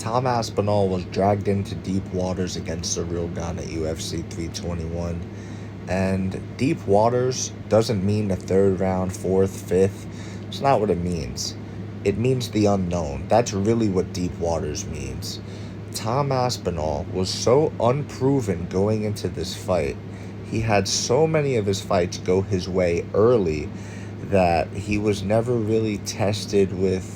Tom Aspinall was dragged into deep waters against Cyril Gane at UFC 321. And deep waters doesn't mean the third round, fourth, fifth. It's not what it means. It means the unknown. That's really what deep waters means. Tom Aspinall was so unproven going into this fight. He had so many of his fights go his way early that he was never really tested with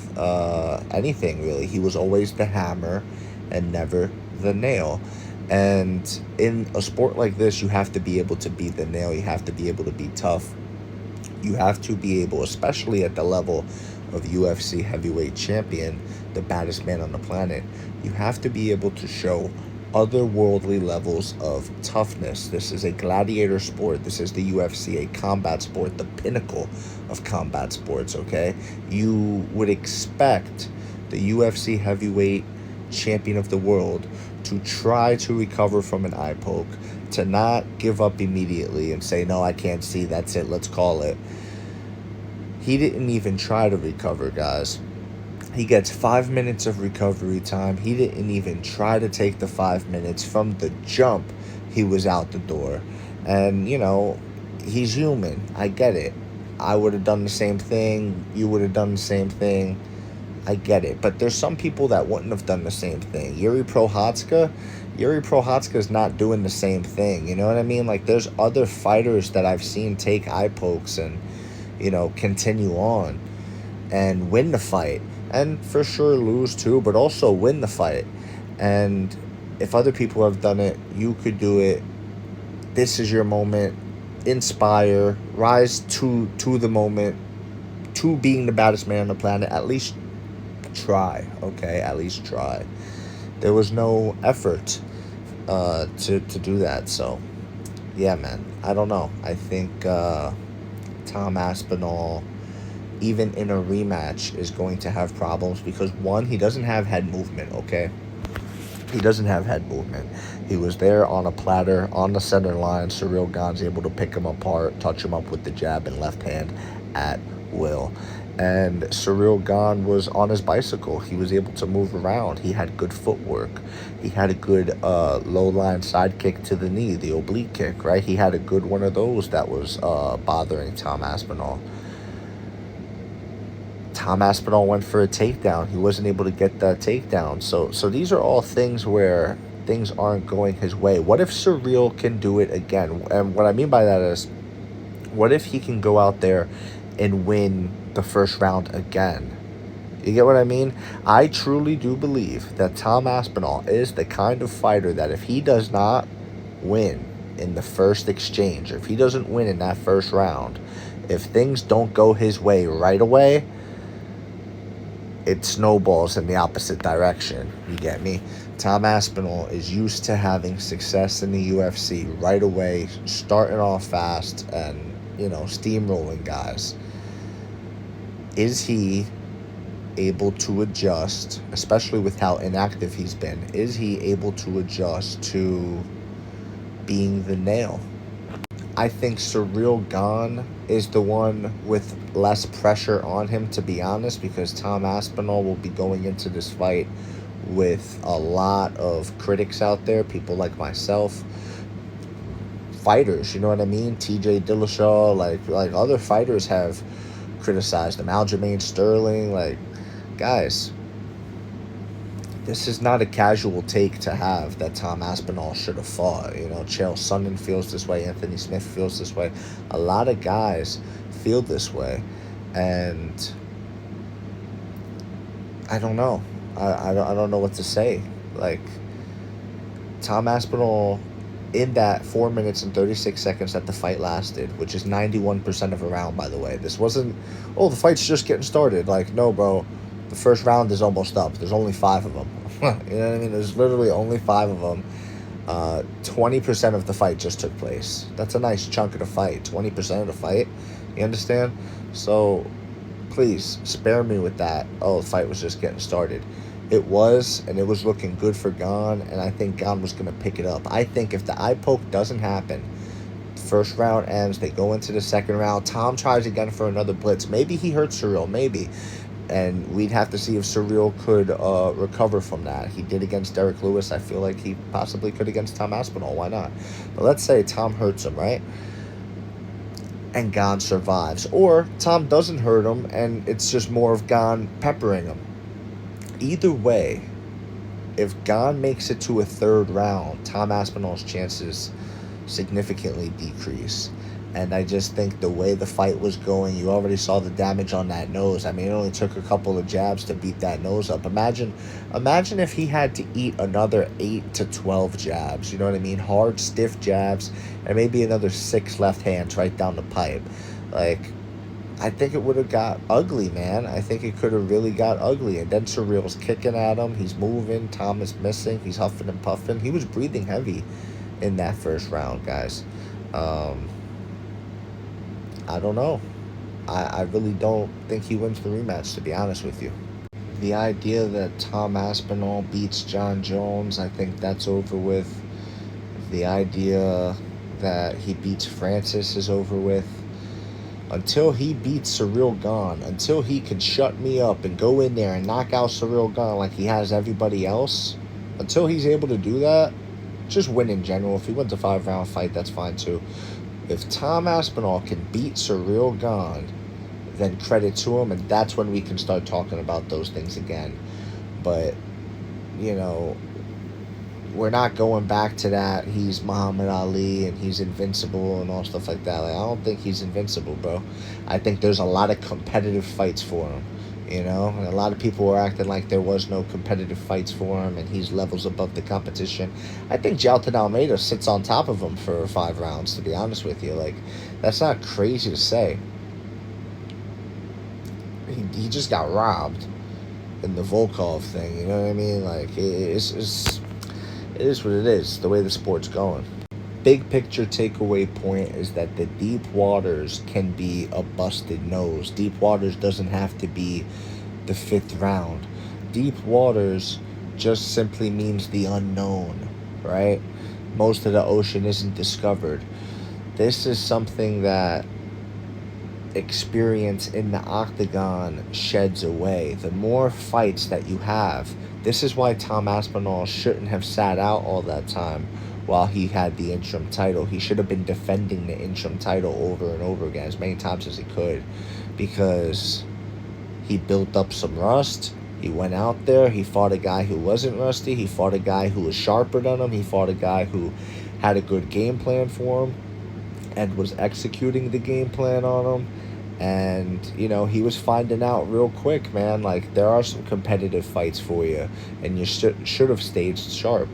anything, really. He was always the hammer and never the nail. And in a sport like this, you have to be able to be the nail. You have to be able to be tough. You have to be able, especially at the level of UFC heavyweight champion, the baddest man on the planet, you have to be able to show otherworldly levels of toughness. This is a gladiator sport. This is the UFC, a combat sport, the pinnacle of combat sports, okay? You would expect the UFC heavyweight champion of the world to try to recover from an eye poke, to not give up immediately and say, no, I can't see, that's it, let's call it. He didn't even try to recover, guys. He gets 5 minutes of recovery time. He didn't even try to take the 5 minutes. From the jump, he was out the door. And, you know, he's human. I get it. I would have done the same thing. You would have done the same thing. I get it. But there's some people that wouldn't have done the same thing. Yuri Prochazka is not doing the same thing. You know what I mean? Like, there's other fighters that I've seen take eye pokes and, you know, continue on and win the fight. And for sure lose too, but also win the fight. And if other people have done it, you could do it. This is your moment. Inspire. Rise to the moment. To being the baddest man on the planet. At least try, okay? At least try. There was no effort to do that. So, yeah, man. I don't know. I think Tom Aspinall, even in a rematch, is going to have problems because, one, he doesn't have head movement, okay? He doesn't have head movement. He was there on a platter, on the center line. Cyril Gane's able to pick him apart, touch him up with the jab and left hand at will. And Cyril Gane was on his bicycle. He was able to move around. He had good footwork. He had a good low-line side kick to the knee, the oblique kick, right? He had a good one of those that was bothering Tom Aspinall. Tom Aspinall went for a takedown. He wasn't able to get that takedown. So these are all things where things aren't going his way. What if Cyril can do it again? And what I mean by that is, what if he can go out there and win the first round again? You get what I mean? I truly do believe that Tom Aspinall is the kind of fighter that if he does not win in the first exchange, if he doesn't win in that first round, if things don't go his way right away, it snowballs in the opposite direction. You get me? Tom Aspinall is used to having success in the UFC right away, starting off fast and, you know, steamrolling guys. Is he able to adjust, especially with how inactive he's been? Is he able to adjust to being the nail? I think Cyril Gane is the one with less pressure on him, to be honest, because Tom Aspinall will be going into this fight with a lot of critics out there, people like myself, fighters, you know what I mean? TJ Dillashaw, like other fighters have criticized him. Aljamain Sterling, like, guys, this is not a casual take to have that Tom Aspinall should have fought. You know, Chael Sonnen feels this way. Anthony Smith feels this way. A lot of guys feel this way. And I don't know. I don't know what to say. Like, Tom Aspinall, in that 4 minutes and 36 seconds that the fight lasted, which is 91% of a round, by the way. This wasn't, oh, the fight's just getting started. Like, no, bro. The first round is almost up. There's only 5 of them. You know what I mean? There's literally only 5 of them. 20% of the fight just took place. That's a nice chunk of the fight. 20% of the fight. You understand? So, please, spare me with that. Oh, the fight was just getting started. It was, and it was looking good for Gane, and I think Gane was going to pick it up. I think if the eye poke doesn't happen, first round ends, they go into the second round, Tom tries again for another blitz. Maybe he hurts Cyril, maybe. And we'd have to see if Surreal could recover from that. He did against Derek Lewis. I feel like he possibly could against Tom Aspinall. Why not? But let's say Tom hurts him, right? And Gon survives. Or Tom doesn't hurt him, and it's just more of Gon peppering him. Either way, if Gon makes it to a third round, Tom Aspinall's chances significantly decrease. And I just think the way the fight was going, you already saw the damage on that nose. I mean, it only took a couple of jabs to beat that nose up. Imagine if he had to eat another 8 to 12 jabs. You know what I mean? Hard, stiff jabs, and maybe another 6 left hands right down the pipe. Like, I think it would have got ugly, man. I think it could have really got ugly. And then Surreal's kicking at him. He's moving. Tom is missing. He's huffing and puffing. He was breathing heavy in that first round, guys. I don't know. I really don't think he wins the rematch, to be honest with you. The idea that Tom Aspinall beats John Jones, I think that's over with. The idea that he beats Francis is over with. Until he beats Surreal Gon, until he can shut me up and go in there and knock out Surreal Gon like he has everybody else, until he's able to do that, just win in general. If he wins a 5-round fight, that's fine too. If Tom Aspinall can beat Surreal Gon, then credit to him, and that's when we can start talking about those things again. But, you know, we're not going back to that. He's Muhammad Ali and he's invincible and all stuff like that. Like, I don't think he's invincible, bro. I think there's a lot of competitive fights for him. You know, and a lot of people were acting like there was no competitive fights for him and he's levels above the competition. I think Jailton Almeida sits on top of him for 5 rounds, to be honest with you. Like, that's not crazy to say. He just got robbed in the Volkov thing, you know what I mean? Like, it is what it is, the way the sport's going. Big picture takeaway point is that the deep waters can be a busted nose. Deep waters doesn't have to be the 5th round. Deep waters just simply means the unknown, right? Most of the ocean isn't discovered. This is something that experience in the octagon sheds away. The more fights that you have, this is why Tom Aspinall shouldn't have sat out all that time while he had the interim title. He should have been defending the interim title over and over again as many times as he could, because he built up some rust. He went out there, he fought a guy who wasn't rusty, he fought a guy who was sharper than him, he fought a guy who had a good game plan for him and was executing the game plan on him. And, you know, he was finding out real quick, man, like, there are some competitive fights for you, and you should have stayed sharp.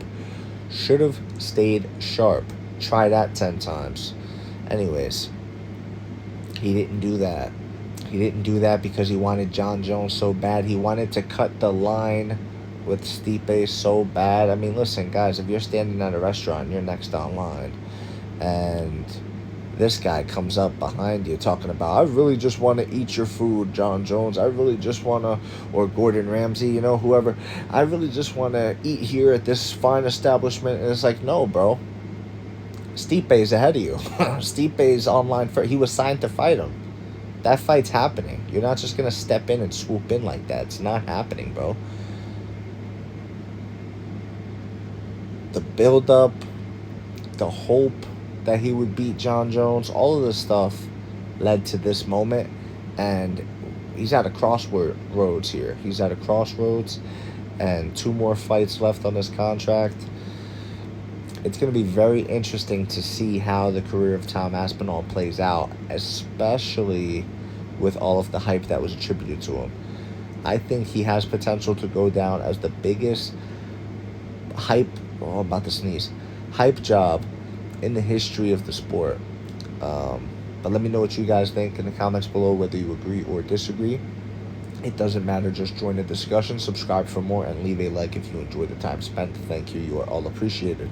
Should have stayed sharp. Try that 10 times. Anyways, he didn't do that. He didn't do that because he wanted John Jones so bad. He wanted to cut the line with Stipe so bad. I mean, listen, guys, if you're standing at a restaurant, you're next online, and this guy comes up behind you talking about, I really just want to eat your food, John Jones. I really just want to, or Gordon Ramsay, you know, whoever. I really just want to eat here at this fine establishment. And it's like, no, bro. Stipe's ahead of you. Stipe's online for. He was signed to fight him. That fight's happening. You're not just going to step in and swoop in like that. It's not happening, bro. The build-up, the hope that he would beat John Jones, all of this stuff led to this moment, and he's at a crossroads here. He's at a crossroads, and 2 more fights left on his contract. It's going to be very interesting to see how the career of Tom Aspinall plays out, especially with all of the hype that was attributed to him. I think he has potential to go down as the biggest hype job in the history of the sport. But let me know what you guys think in the comments below, whether you agree or disagree. It doesn't matter, just join the discussion, subscribe for more, and leave a like if you enjoyed the time spent. Thank you. You are all appreciated.